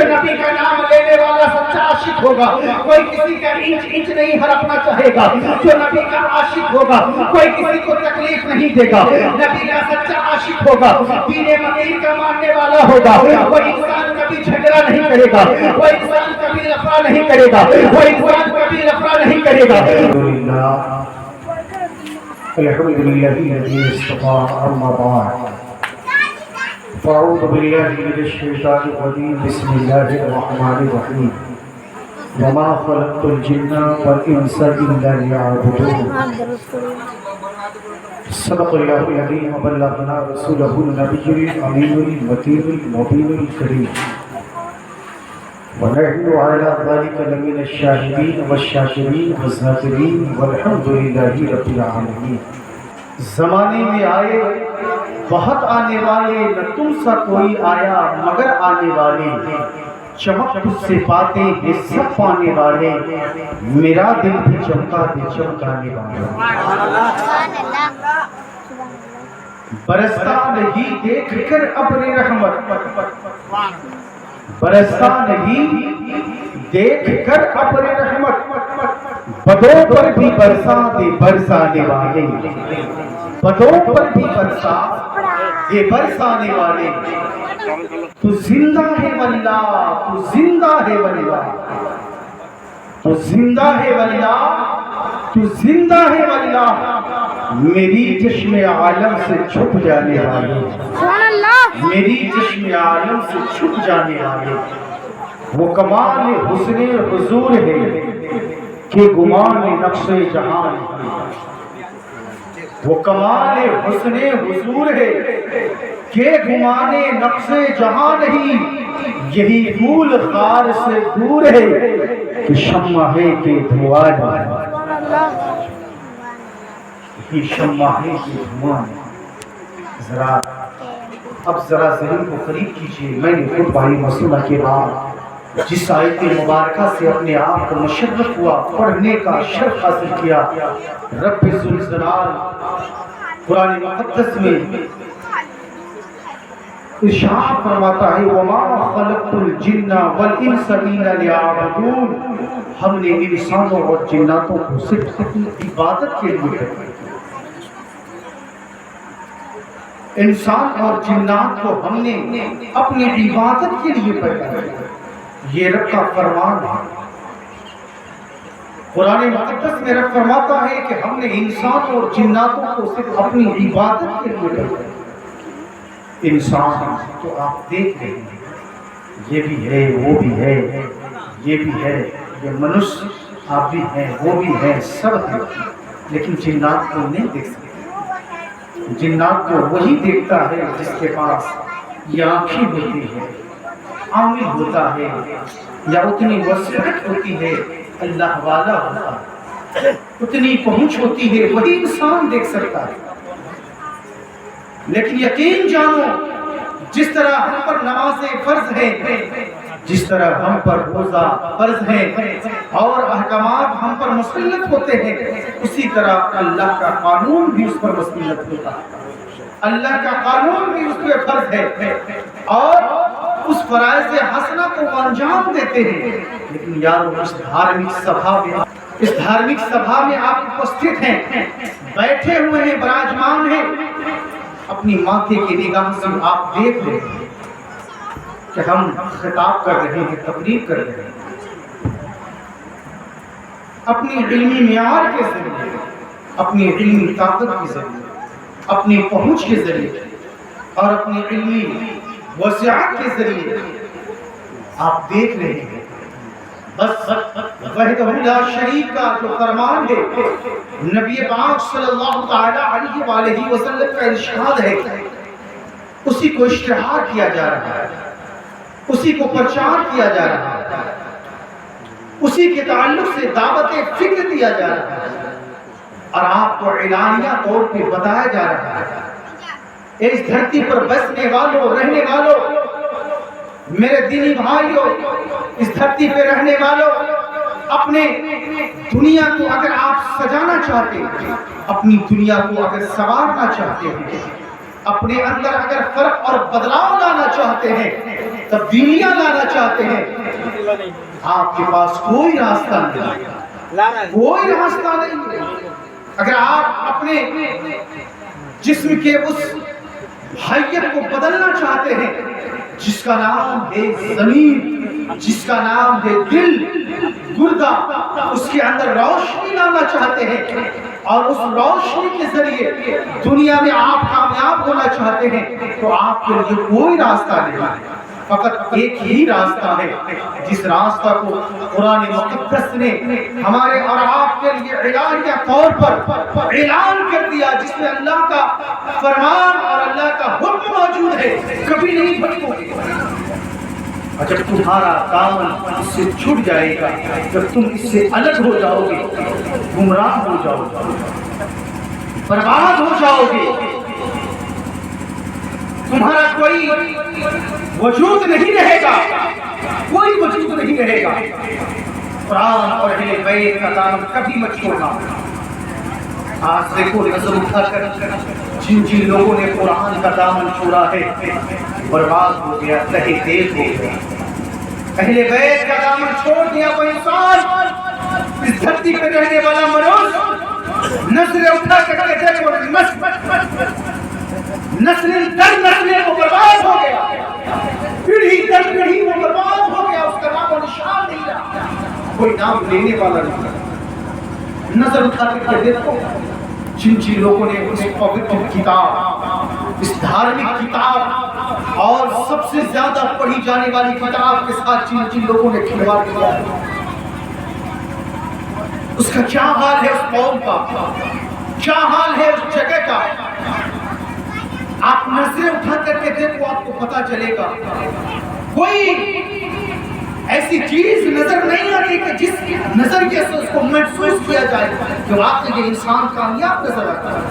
جو نبی کا نام لینے والا سچا عاشق ہوگا کوئی کسی کا انچ نہیں ہڑپنا چاہے گا. جو نبی کا عاشق ہوگا کوئی کسی کو تکلیف نہیں دے گا. نبی کا سچا عاشق ہوگا دین متین کا ماننے والا ہوگا. وہ انسان کبھی جھگڑا نہیں کرے گا, وہ انسان کبھی لفڑا نہیں کرے گا, وہ انسان کبھی لفڑا نہیں کرے گا. الحمدللہ الذی اصطفى اما بعد فاعوذ باللہ من الشیطان الرجیم بسم اللہ الرحمن الرحیم وما خلقت الجن والانس الا ليعبدون صدق اللہ العظیم وبلغنا رسولہ النبی الامین المتین المبین الکریم ونحن على ذلك لمن الشاهدين والشاكرين والذاكرين والحمد لله رب العالمين. زمانے میں آئے بہت آنے والے, نہ تم سا کوئی آیا مگر آنے والے, چمک تجھ سے باتیں یہ سب پانے والے, میرا دل بھی چمکا دے چمکانے والے. برستا نہیں دیکھ کر ابر رحمت, برستا نہیں دیکھ کر ابر رحمت, بدوں پر بھی برسا دے برسانے والے, بدوں پر بھی برسا دے برسانے والے. تو زندہ ہے واللہ, تو زندہ ہے واللہ, تو زندہ ہے واللہ, تو زندہ ہے واللہ, میری چشم عالم سے چھپ جانے والے, میری چشم عالم سے چھپ جانے والے. وہ کمال حسن حضور ہے کہ گمان نقش جہان, وہ کمال حسن حضور ہے کہ گمان نقش جہاں نہیں. یہی پھول خار سے دور ہے کہ شمع ہے کہ دھواں نہیں, یہی شمع ہے کہ دھواں نہیں. اب ذرا ذہن کو قریب کیجیے. میں نے خود بھائی مسئلہ کے بعد جس آیت مبارکہ سے اپنے آپ کو مشرف ہوا, پڑھنے کا شرف حاصل کیا, رب ذوالجلال قرآن مقدس میں ارشاد فرماتا ہے وما خلقت الجن والانس الا ليعبدون, ہم نے انسانوں اور جناتوں کو صرف اپنی عبادت کے لیے پیدا کیا. انسان اور جنات کو ہم نے اپنی عبادت کے لیے پیدا کیا. یہ رب کا فرمان ہے. قرآن مقدس میں رب فرماتا ہے کہ ہم نے انسان اور جناتوں کو صرف اپنی عبادت کے لیے پیدا کیا. انسان تو آپ دیکھ رہے ہیں, یہ بھی ہے, وہ بھی ہے, یہ بھی ہے, یہ منشیہ آپ بھی ہیں, وہ بھی ہیں, سب ہیں, لیکن جنات کو نہیں دیکھ سکتے. جنات کو وہی دیکھتا ہے جس کے پاس یہ آنکھیں ہوتی ہے, عامل ہوتا ہے, یا اتنی وسعت ہوتی ہے, اللہ والا ہوتا ہے, اتنی پہنچ ہوتی ہے, وہی انسان دیکھ سکتا ہے. لیکن یقین جانو جس طرح ہم پر نمازیں فرض ہیں, جس طرح ہم پر روزہ فرض ہے اور احکامات ہم پر مسلط ہوتے ہیں, اسی طرح اللہ کا قانون بھی اس پر مسلط ہوتا ہے. اللہ کا قانون بھی اس پہ فرض ہے اور اس فرائض حسنہ کو انجام دیتے ہیں. لیکن یارو اس دھارمک سبھا میں آپ اپستھت ہیں, بیٹھے ہوئے ہیں, براجمان ہیں, اپنی ماتھے کی نگاہ سے آپ دیکھ رہے ہیں کہ ہم خطاب کر رہے ہیں, تقریر کر رہے ہیں, اپنی علمی معیار کے ذریعے, اپنی علمی طاقت کے ذریعے, اپنی پہنچ کے ذریعے اور اپنی علمی وسعت کے ذریعے آپ دیکھ رہے ہیں. بس وحدہ لا شریک کا جو فرمان ہے, نبی پاک صلی اللہ تعالی علیہ وآلہ وسلم کا ارشاد ہے, اسی کو اشتہار کیا جا رہا ہے, اسی کو پرچار کیا جا رہا ہے, اسی کے تعلق سے دعوت فکر دیا جا رہا ہے اور آپ کو اعلانیہ طور پہ بتایا جا رہا ہے. اس دھرتی پر بسنے والوں, رہنے والوں, میرے دینی بھائیوں, اس دھرتی پہ رہنے والوں, اپنے دنیا کو اگر آپ سجانا چاہتے ہیں, اپنی دنیا کو اگر سنوارنا چاہتے ہیں, اپنے اندر اگر فرق اور بدلاؤ لانا چاہتے ہیں, تبدیلیاں لانا چاہتے ہیں، آپ کے پاس کوئی راستہ نہیں، کوئی راستہ نہیں۔ اگر آپ اپنے جسم کے اس حیت کو بدلنا چاہتے ہیں جس کا نام ہے ضمیر، جس کا نام ہے دل، گردہ، اس کے اندر روشنی لانا چاہتے ہیں اور اس روشنی کے ذریعے دنیا میں آپ کامیاب ہونا چاہتے ہیں، تو آپ کے لیے کوئی راستہ نہیں ہے، فقط ایک ہی راستہ ہے جس راستہ کو قرآن مقدس نے ہمارے اور آپ کے لیے اعلان کے طور پر اعلان کر دیا، جس میں اللہ کا فرمان اور اللہ کا حکم موجود ہے، کبھی نہیں بھٹکو گے۔ اور جب تمہارا دامن اس سے چھٹ جائے گا، جب تم اس سے الگ ہو جاؤ گے، گمراہ ہو جاؤ گے، برباد ہو جاؤ گے، تمہارا کوئی وجود نہیں رہے گا، کوئی وجود نہیں رہے گا۔ قرآن اور اہل بیت کا دامن کبھی مت چھوڑنا۔ آج دیکھو نظر اٹھا کر جن لوگوں نے قرآن کا دامن چھوڑا ہے برباد ہو گیا، تہے تیز ہو گیا۔ اہل بیت کا دامن چھوڑ دیا وہ انسان، اس دھرتی پہ رہنے والا منوس، نظر اٹھا کر کے دیکھو نسل در نسل وہ برباد ہو گیا، پیڑھی در پیڑھی وہ برباد ہو گیا، اس کا نام و نشان نہیں رہا، کوئی نام لینے والا نہیں۔ نظر اٹھا کر کے دیکھو جن لوگوں نے اس پوتر کتاب، اس دھارمک کتاب اور سب سے زیادہ پڑھی جانے والی کتاب کے ساتھ جن لوگوں نے کھلواڑ کیا ہے، اس کا کیا حال ہے، اس قوم کا کیا حال ہے، اس جگہ کا۔ آپ نظریں اٹھا کر کے دیکھو، آپ کو پتا چلے گا کوئی ایسی چیز نظر نہیں آتی کہ جس نظریے سے اس کو محسوس کیا جائے کہ واقعی یہ انسان کامیاب نظر آتا ہے،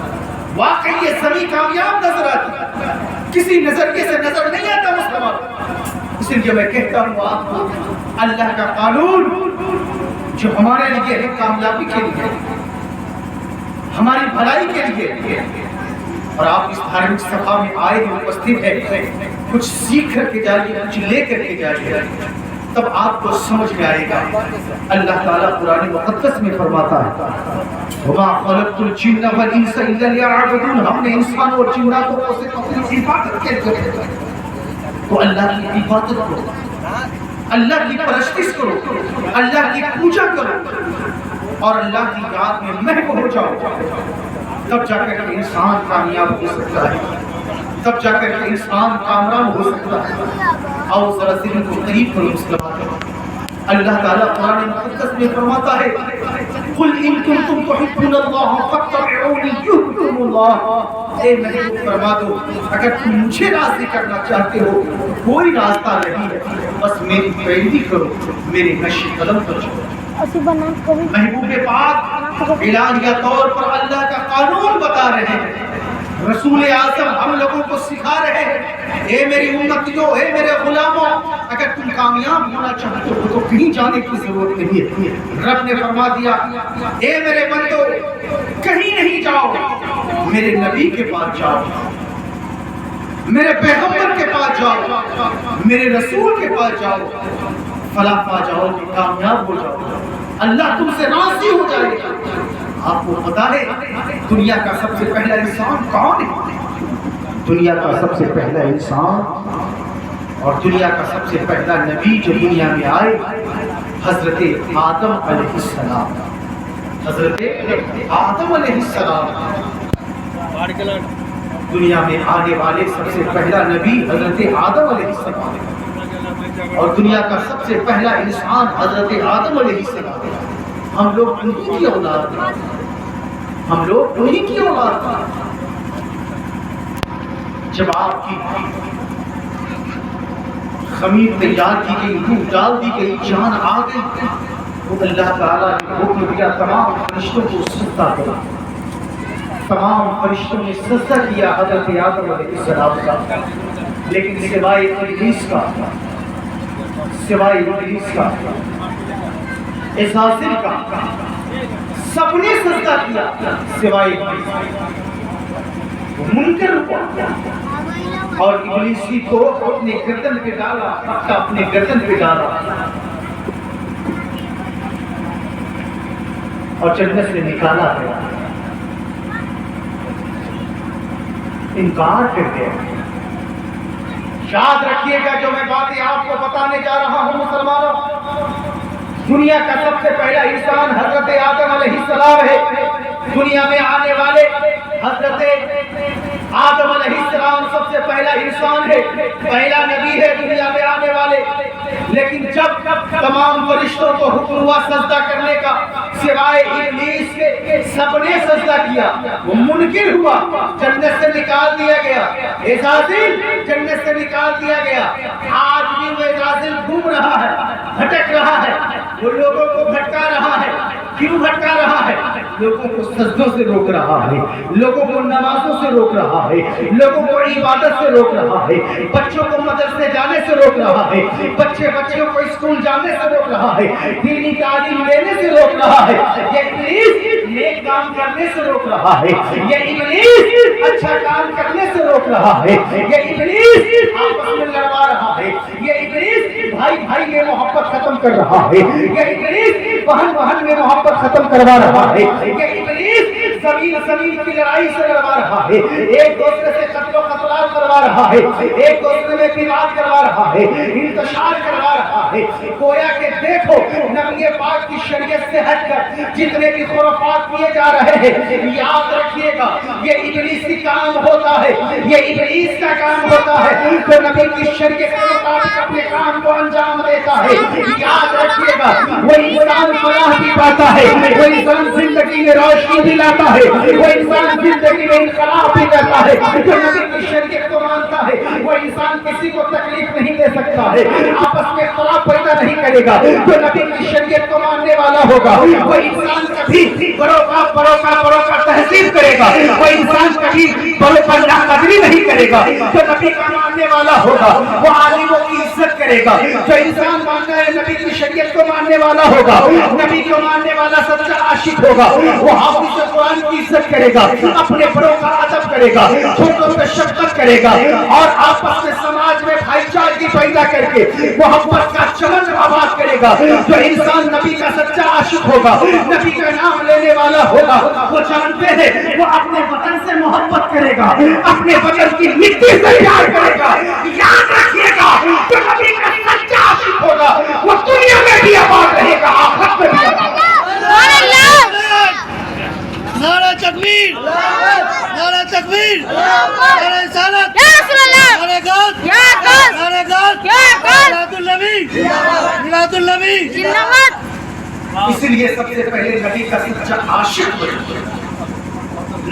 واقعی یہ زمین کامیاب نظر آتی ہے، کسی نظریے سے نظر نہیں آتا مسلمان۔ اس لیے میں کہتا ہوں آپ کو، اللہ کا قانون جو ہمارے لیے ہے، کامیابی کے لیے، ہماری بھلائی کے لیے، اور آپ اس دھارمک سبھا میں آئے ہیں، اپستھت ہے، کچھ سیکھ کر کے جائیے، کچھ لے کر کے جائیے، تب آپ کو سمجھ میں آئے گا۔ اللہ تعالیٰ قرآن مقدس میں فرماتا ہے وَمَا خَلَقْتُ الْجِنَّ وَالْإِنسَ إِلَّا لِيَعْبُدُونِ، ہم نے انسان اور جناتوں کو صرف اپنی عبادت کے لیے، تو اللہ کی عبادت کرو، اللہ کی پرستش کرو، اللہ کی پوجا کرو اور اللہ کی یاد میں محو ہو جاؤ، تب جا کر کے انسان کامیاب ہو سکتا ہے، تب جا کر کے انسان کامیاب ہو سکتا ہے۔ آؤ ذرا ذہن کو قریب کرو مسلمان۔ اللہ تعالیٰ قرآن مقدس میں فرماتا ہے قُلْ إِن كُنتُمْ تُحِبُّونَ اللَّهَ فَاتَّبِعُونِي يُحْبِبْكُمُ اللَّهُ، اے محبوب فرما دو اگر تم مجھے راضی کرنا چاہتے ہو کوئی راستہ نہیں ہے، بس میری پیروی کرو، میرے نقش قدم پر چلو۔ محبوب پاک اعلانیہ طور پر اللہ کا قانون بتا رہے ہیں، رسول اعظم ہم لوگوں کو سکھا رہے ہیں، اے میری امتیوں، اے میرے غلاموں، اگر تم کامیاب ہونا چاہتے ہو تو کہیں جانے کی ضرورت نہیں ہے۔ رب نے فرما دیا اے میرے بندو کہیں نہیں جاؤ، میرے نبی کے پاس جاؤ، میرے پیغمبر کے پاس جاؤ، میرے رسول کے پاس جاؤ، فلاح پا جاؤ گے، کامیاب ہو جاؤ گے، اللہ تم سے راضی ہو جائے گا۔ آپ کو پتا ہے دنیا کا سب سے پہلا انسان کون ہے؟ دنیا کا سب سے پہلا انسان اور دنیا کا سب سے پہلا نبی جو دنیا میں آئے حضرت آدم علیہ السلام، حضرت آدم علیہ السلام۔ دنیا میں آنے والے سب سے پہلا نبی حضرت آدم علیہ السلام اور دنیا کا سب سے پہلا انسان حضرت آدم علیہ السلام۔ ہم لوگ انہی کی اولاد ہیں، ہم لوگ انہی کی اولاد ہیں۔ جب آپ کی خمیر تیار کی گئی، روح ڈال دی گئی، جان آ گئی، تو اللہ تعالیٰ نے حکم دیا تمام فرشتوں کو سجدہ کرو۔ تمام فرشتوں نے سجدہ کیا حضرت آدم علیہ السلام کا، لیکن سوائے ابلیس کا، سوائے ابلیس کا، اساسل کا، سب نے سجدہ کیا سوائے ابلیس کا۔ وہ منکر ہوا، اور ابلیسی کو اپنے گردن پہ ڈالا، پٹا اپنے گردن پہ ڈالا اور جنت سے نکالا گیا، انکار کر گیا۔ یاد رکھیے گا جو میں باتیں آپ کو بتانے جا رہا ہوں مسلمانوں، دنیا کا سب سے پہلا انسان حضرت آدم علیہ السلام ہے۔ دنیا میں آنے والے حضرت آدم علیہ السلام سب سے پہلا انسان ہے، پہلا نبی ہے دنیا میں آنے والے۔ لیکن جب تمام فرشتوں کو حکم ہوا سجدہ کرنے کا سوائے ابلیس کے، سب نے سجدہ کیا، وہ منکر ہوا، جنت سے نکال دیا گیا، عزازیل جنت سے نکال دیا گیا۔ آج بھی وہ عزازیل گھوم رہا ہے، بھٹک رہا ہے، وہ لوگوں کو بھٹکا رہا ہے۔ کیوں بھٹکا رہا ہے؟ لوگوں کو سجدوں سے روک رہا ہے، لوگوں کو نمازوں سے روک رہا ہے، لوگوں کو عبادت سے روک رہا ہے، بچوں کو مدرسے جانے سے روک رہا ہے، بچوں کو اسکول جانے سے روک رہا ہے، دینی تعلیم لینے سے روک رہا ہے۔ یہ ابلیس نیک کام کرنے سے روک رہا ہے، یہ ابلیس اچھا کام کرنے سے روک رہا ہے، یہ ابلیس آپس میں لڑوا رہا ہے، یہ ابلیس بھائی بھائی میں محبت ختم کر رہا ہے، یہ ابلیس بہن بہن میں محبت ختم کروا رہا ہے، یہ ابلیس زمین زمین کی لڑائی سے لڑوا رہا ہے، ایک دوسرے سے قتل و قتال کروا رہا ہے، ایک دوسرے میں وواد کروا رہا ہے، انتشار کروا رہا ہے۔ گویا کہ دیکھو نبی پاک کی شریعت سے ہٹ کر جتنے بھی خرافات کیے جا رہے ہیں، یاد رکھیے گا یہ ابلیسی کام ہوتا ہے، یہ ابلیس کا کام ہوتا ہے جو نبی کی شریعت کے مطابق اپنے کام کو انجام دیتا ہے۔ یاد رکھیے گا وہ انسان فلاح بھی پاتا ہے، وہ انسان زندگی میں روشنی بھی لاتا ہے، وہ انسان زندگی میں انقلاب بھی کرتا ہے۔ جو نبی کی شریعت کو مانتا ہے وہ انسان کسی کو تکلیف نہیں دے سکتا ہے، آپس میں اختلاف پیدا نہیں کرے گا۔ جو نبی کی شریعت کو ماننے والا ہوگا وہ انسان کبھی بڑوں کا تہذیب کرے گا، وہ انسان کبھی بڑوں پر ناقدری نہیں کرے گا۔ جو نبی کا ماننے والا ہوگا وہ عالموں کی عزت کرے گا۔ جو انسان ماننا ہے نبی کی شریعت کو ماننے والا ہوگا، نبی کو ماننے والا سچا عاشق ہوگا، وہ حافظ قرآن کی عزت کرے گا، اپنے بڑوں کا ادب کرے گا، چھوٹوں پہ شفقت کرے گا، اور آپس میں سماج میں بھائی چارگی پیدا کر کے محبت کا چمن آباد کرے گا۔ جو انسان نبی کا سچا عاشق ہوگا، نبی کا نام لینے والا ہوگا، وہ جانتے ہیں وہ اپنے وطن سے محبت کرے گا، اپنے وطن کی مٹی سے پیار کرے گا۔ یاد رکھیے گا جو نبی کا سچا عاشق ہوگا وہ دنیا میں بھی آباد رہے گا، آخرت میں بھی آباد۔ نعرہ تکبیر، نعرہ تکبیر، نعرہ رسالت، نعرہ غوث، نعرہ غوث، میلاد النبی، میلاد النبی۔ اس لیے سب سے پہلے نبی کا سچا عاشق بنے،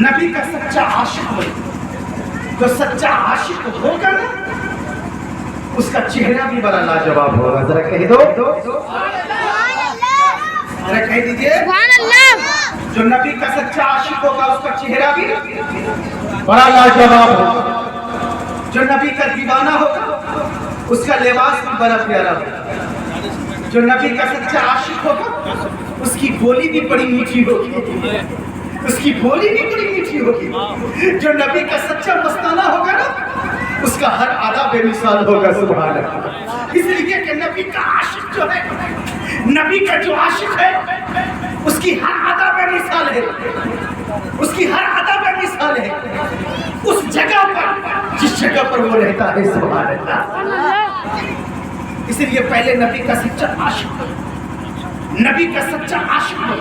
نبی کا سچا عاشق بنے۔ جو سچا عاشق ہوگا نا اس کا چہرہ بھی بڑا لاجواب ہوگا۔ ذرا کہہ دو، ذرا کہہ دیجئے، جو نبی کا سچا عاشق ہوگا اس کا چہرہ بھی بڑا لاجواب ہوگا۔ جو نبی کا دیوانہ ہوگا اس کا لباس بھی بڑا پیارا ہوگا۔ جو نبی کا سچا عاشق ہوگا اس کی بولی بھی بڑی میٹھی ہوگی، اس کی بولی بھی بڑی میٹھی ہوگی۔ جو نبی کا سچا مستانہ ہوگا نا اس کا ہر ادا بے مثال ہوگا۔ سبحان اللہ۔ اس لیے کہ نبی کا عاشق جو ہے، نبی کا جو عاشق ہے اس کی ہر ادا بے مثال ہے، اس کی ہر ادا بے مثال ہے اس جگہ پر جس جگہ پر وہ رہتا ہے۔ سبحان اللہ۔ اس لیے پہلے نبی کا سچا عاشق ہو، نبی کا سچا عاشق ہو،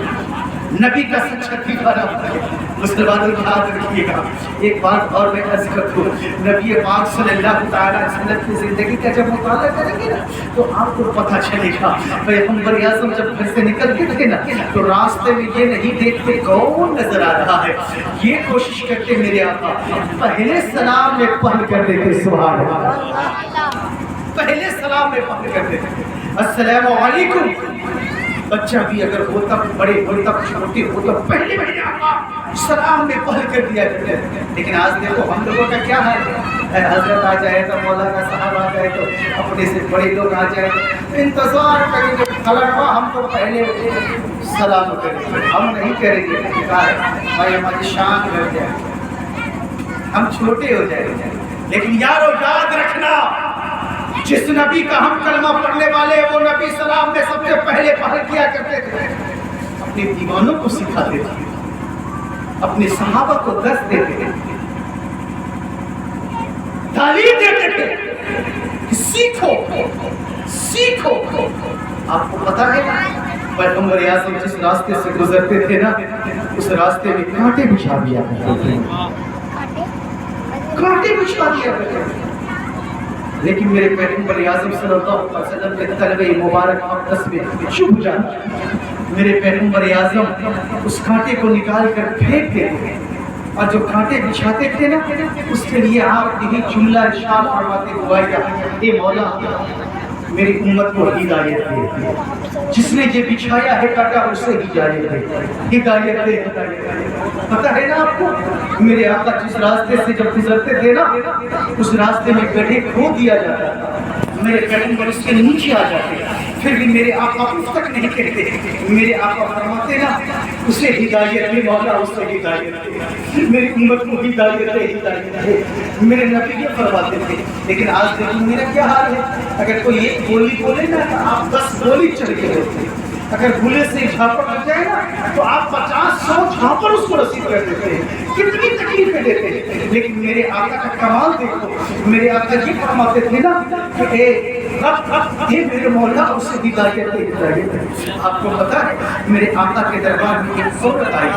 نبی کا سچا دیوانہ ہو۔ مسلمانوں یاد رکھیے گا ایک بات اور میں عرض کر دوں، نبی پاک صلی اللہ تعالیٰ علیہ وسلم کی زندگی کا جب مطالعہ کریں گے نا تو آپ کو پتہ چلے گا پیغمبر اعظم جب گھر سے نکلتے تھے نا تو راستے میں یہ نہیں دیکھتے کون نظر آ رہا ہے، یہ کوشش کرتے میرے آقا پہلے سلام میں پڑھ کر دیتے۔ سبحان اللہ۔ پہلے سلام میں پڑھ کر دیتے السلام علیکم۔ بچہ بھی اگر ہوتا بڑے ہوتا چھوٹے ہوتا پہلے سلام میں پڑھ کر دیا کرتے، لیکن آج دیکھو ہم لوگوں کا کیا حال ہے، حضرت آ جائے تو مولانا صاحب آ جائے تو اپنے سے بڑے لوگ آ جائے تو انتظار کریں گے فلاں ہم تو پہلے سلام کریں گے، ہم نہیں کریں گے۔ کہا ہے بھائی ہماری شان بڑھ جائے، ہم چھوٹے ہو جائیں گے، لیکن یارو یاد رکھنا، جس نبی کا ہم کلمہ پڑھنے والے وہ نبی سلام میں سب سے پہلے پڑھ کیا کرتے تھے، اپنے دیوانوں کو سکھاتے تھے، اپنے صحابہ کو درس دیتے تھے، تعلیم دیتے تھے کہ سیکھو سیکھو۔ آپ کو پتا ہے پیغمبر اعظم جس راستے سے گزرتے تھے نا، اس راستے میں کانٹے بچھا دیا کرتے تھے، کانٹے بچھا دیا کرتے تھے، لیکن میرے پیغمبر اعظم صلی اللہ علیہ وسلم کے طلبہ مبارک آپس میں چپ جاتے، میرے پیغمبر اعظم اس کانٹے کو نکال کر پھینک دیتے، اور جو کانٹے بچھاتے تھے نا اس کے لیے آپ یہی جملہ ارشاد فرماتے دعا کیا، اے مولا میری امت کو ہدایت دے، جس نے یہ بچھایا ہے کاٹا اسے ہدایت دے، ہدایت دے۔ پتہ ہے نا آپ کو میرے آقا جس راستے سے جب گزرتے تھے نا اس راستے میں گڈھے کھود دیا جاتا تھا، میرے پیغمبر اس کے نیچے آ جاتے، پھر بھی میرے آقا اس تک نہیں کہتے، میرے آقا فرماتے نا اسے ہدایت دے مولا، اسے ہدایت دے، میری امت کو ہدایت دے، ہدایت دے، میرے نبی یہ فرماتے تھے۔ لیکن آج دیکھیں میرا کیا حال ہے، اگر کوئی ایک گولی بولے نا تو آپ 10 گولی چل کے ہوتے، اگر گولے سے جھاپڑ لگ جائے نا تو آپ 50-100 جھاپڑ اس کو رسید کر دیتے ہیں، کتنی تکلیفیں دیتے ہیں۔ لیکن میرے آقا کا کمال دیکھو، میرے آقا یہ فرماتے تھے نا کہ اے رب یہ میرے مولا اسے ہدایت دے، ہدایت دے۔ آپ کو پتا ہے میرے آقا کے دربار میں ایک عورت آئی،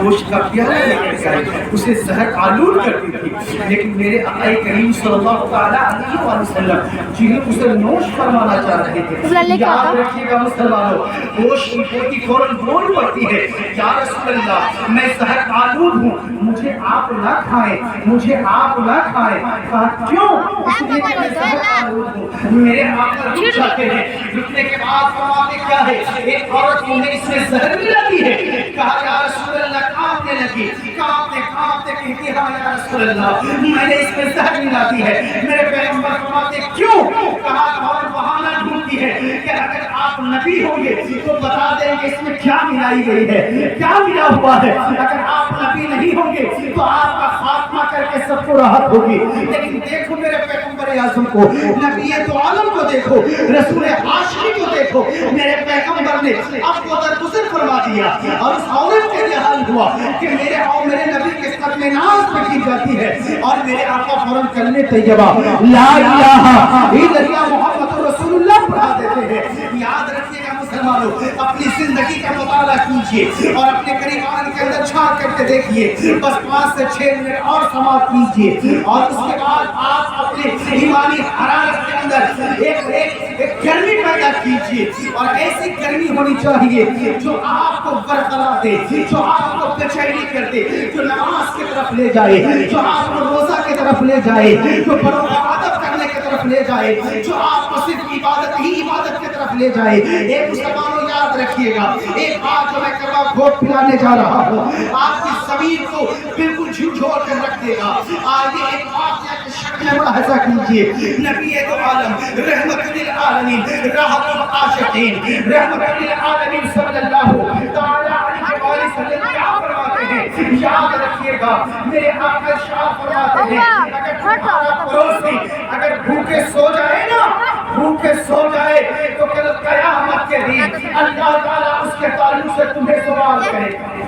گوشت کا پیالہ لے کر آئی، اسے زہر آلود کرتی تھی، لیکن میرے آقا کریم صلی اللہ تعالیٰ علیہ وسلم جنہیں اسے نوش فرمانا چاہ رہے تھے۔ یاد رکھیے گا مسلمانوں، گوشت کی پوٹی فوراً بول پڑتی ہے یا رسول اللہ میں زہر آلود ہوں، مجھے آپ نہ کھائیں، مجھے آپ نہ کھائیں۔ کہا کیوں؟ اس لیے کہ میں زہر آلود ہوں۔ میرے آقا رک جاتے ہیں، رکنے کے بعد فرماتے کیا ہے، ایک عورت انہیں اس میں زہر ملاتی ہے۔ کہا یا رسول اللہ کانپنے لگی، کانپتے کانپتے کہتی ہاں یا رسول اللہ میں نے اس میں زہر ملاتی ہے۔ میرے پیغمبر فرماتے کیوں؟ کہا اور بہانہ ڈھونڈتی ہے کہ اگر آپ نبی ہوں گے تو بتا دیں گے اس میں کیا ملائی گئی ہے، کیا ملا ہوا ہے۔ اگر آپ نبی نہیں ہوں گے تو آپ کا خاتمہ کر کے سب کو راحت ہوگی۔ لیکن دیکھو میرے پیغمبر اعظم کو، نبی تو عالم کو دیکھو، رسول ہاشمی کو دیکھو، میرے پیغمبر نے اب کو درگزر فرما دیا، اور اس عورت کے لیے حال ہوا کہ میرے اور میرے نبی کے قدم ناز پہ کی جاتی ہے، اور میرے آقا فوراً کلمہ طیبہ لا الہ الا اللہ محمد رسول اللہ پڑھا دیتے ہیں۔ یاد رکھیے گا مسلمانوں، اپنی زندگی کا مطالعہ کیجئے اور اپنے قریبان کے اندر جھانک کر کے دیکھیے، بس 5 سے 6 منٹ اور سماعت کیجئے، اور اس کے بعد آپ اپنے ایمانی حرارت کے اندر ایک گرمی پیدا کیجئے، اور ایسی گرمی ہونی چاہیے جو آپ کو برقرار دے، جو آپ کو بے چینی کر دے، جو نماز کی طرف لے جائے، جو آپ کو روزہ کی طرف لے جائے، جو بڑوں کا ادب کرنے کی طرف لے جائے، جو آپ کو صرف عبادت ہی عبادت کی طرف لے جائے۔ ایک مسلمانوں یاد رکھیے گا، ایک بات جو میں کروا گھوٹ پلانے جا رہا ہوں آپ کی زمین کو بالکل جھنجھوڑ کر رکھ دے گا۔ آگے ایک واقعہ کی شکل میں ملاحظہ کیجئے، نبی دو عالم رحمت للعالمین راحت العاشقین رحمت للعالمین صلی اللہ تعالی علیہ وآلہ وسلم کیا فرماتے ہیں، یاد رکھیے گا میرے آقا ارشاد فرماتے ہیں اگر تمہارا پڑوسی اگر بھوکے سو جائے نا، بھوکے سو جائے تو کل قیامت کے دن اللہ تعالیٰ اس کے تعلق سے تمہیں سوال کرے گا،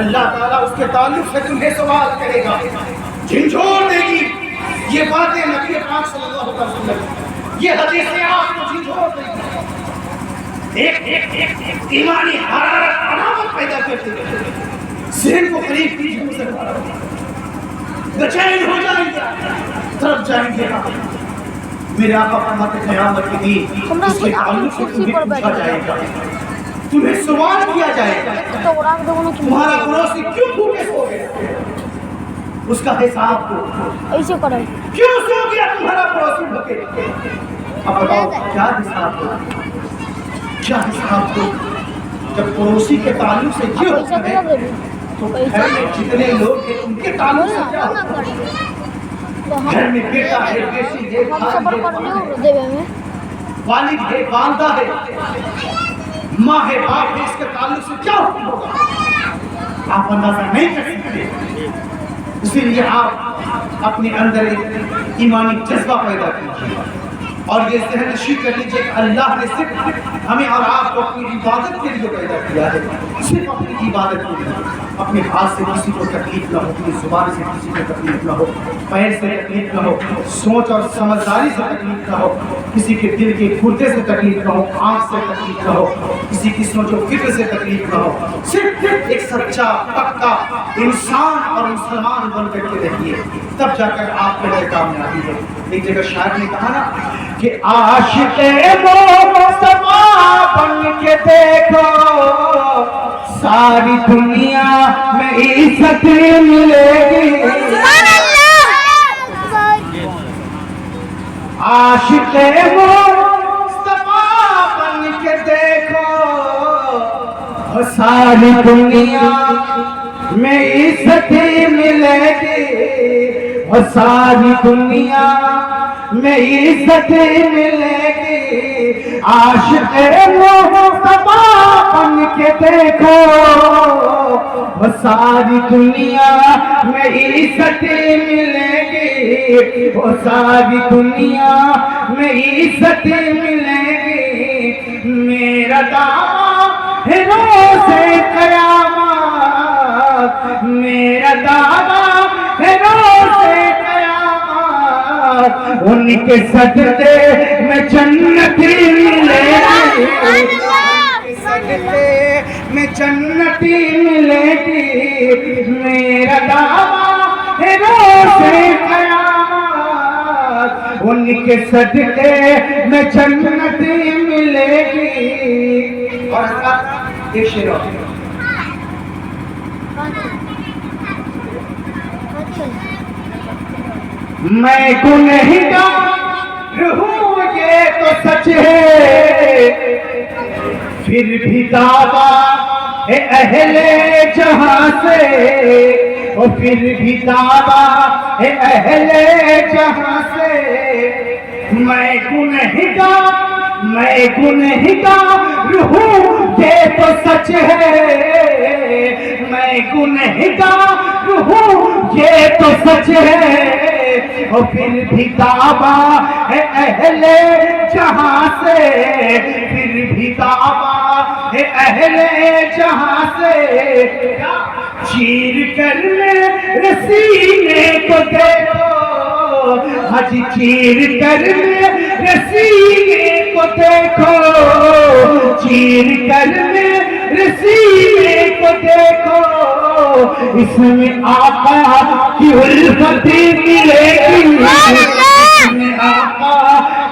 اللہ تعالیٰ اس کے تعلق سے تمہیں سوال کرے گا، جھنجھوڑ دے گی۔ یہ باتیں نبی پاک صلی اللہ علیہ وسلم، یہ حدیثیں آپ کو جھنجھوڑ دے گی، ایک ایمانی حرارت علامت پیدا کرتی ہے، ذہن کو قریب کیجیے مسلمان، بچائن ہو جائیں گے، طرف جائیں گے۔ میرے آقا فرماتے قیامت کے دن اس کے تعلق سے تمہیں پوچھا جائے گا، تمہیں سوال کیا جائے گا تمہارا پڑوسی کیوں بھوکے سو گیا، اس کا حساب دو، کیوں سو گیا تمہارا پڑوسی بھوکے۔ اب بتاؤ کیا حساب دو، کیا حساب دو؟ جب پڑوسی کے تعلق سے یہ ہوتا ہے تو گھر میں جتنے لوگ ہیں ان کے تعلق سے کیا ہوتا ہے؟ گھر میں بیٹا ہے، بیٹی ہے، بھائی ہے، والد ہے، والدہ ہے، ماں ہے، باپ ہے، اس کے تعلق سے کیا ہوگا آپ اندازہ نہیں کر سکتے۔ اسی لیے آپ اپنے اندر ایک ایمانی جذبہ پیدا کیجیے اور یہ ذہن نشین کر لیجیے کہ اللہ نے صرف ہمیں اور آپ کو اپنی عبادت کے لیے پیدا کیا ہے، صرف اپنی عبادت کے لیے۔ اپنے ہاتھ سے کسی کو تکلیف نہ ہو، اپنی زبان سے کسی کو تکلیف نہ ہو، پیر سے تکلیف نہ ہو، سوچ اور سمجھداری سے تکلیف نہ ہو، کسی کے دل کے گردے سے تکلیف نہ ہو، آنکھ سے تکلیف نہ ہو، کسی کی سوچ و فکر سے تکلیف نہ ہو، صرف ایک سچا پکا انسان اور مسلمان بن کر کے رہیے، تب جا کر آپ کے لیے کامیابی ہے۔ ایک جگہ شاعر نے کہا نا کہ عاشق مصطفیٰ بن کے دیکھو ساری دنیا میں عزت ملے گی، عاشق مصطفیٰ بن کے دیکھو ساری دنیا میں عزت ملے گی، اور ساری دنیا میں عزت ملے گی، عاشق مصطفیٰ بن کے دیکھو ساری دنیا میں عزت ملے گی، ساری دنیا میں عزت ملے گی۔ میرا دعویٰ ہے روز قیامت، میرا دعویٰ ہے روز قیامت، ان کے صدقے میں جنتی ملے گی، صدقے میں جنتی ملے گی۔ میرا دعویٰ ہے روز قیامت، ان کے صدقے میں جنتی ملے گی۔ اور حضرات ایک شعر اور میں گنہگار ہوں یہ تو سچ ہے، پھر بھی دعویٰ ہے اہل جہاں سے، اور پھر بھی دعویٰ ہے اہل جہاں سے۔ میں گنہگار ہوں یہ تو سچ ہے، میں گنہگار ہوں یہ تو سچ ہے، اور پھر بھی دعویٰ ہے اہل جہاں سے، پھر بھی دعویٰ ہے اہل جہاں سے۔ چیر کر میرے سینے کو دیکھو، حج چیر کر میرے سینے کو دیکھو، چیر کر میرے سینے کو دیکھو، اس میں آقا کی الفت ملے گی، اس میں آقا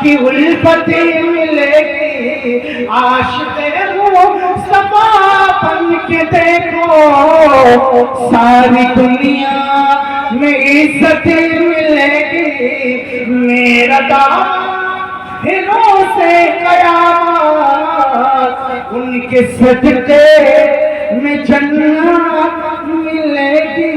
کی الفت ملے گی۔ عاشق مصطفیٰ بن کے دیکھو ساری دنیا میں عزت ملے گی۔ میرا دعویٰ ہے روز قیامت، ان کے صدقے میں جنت ملے گی۔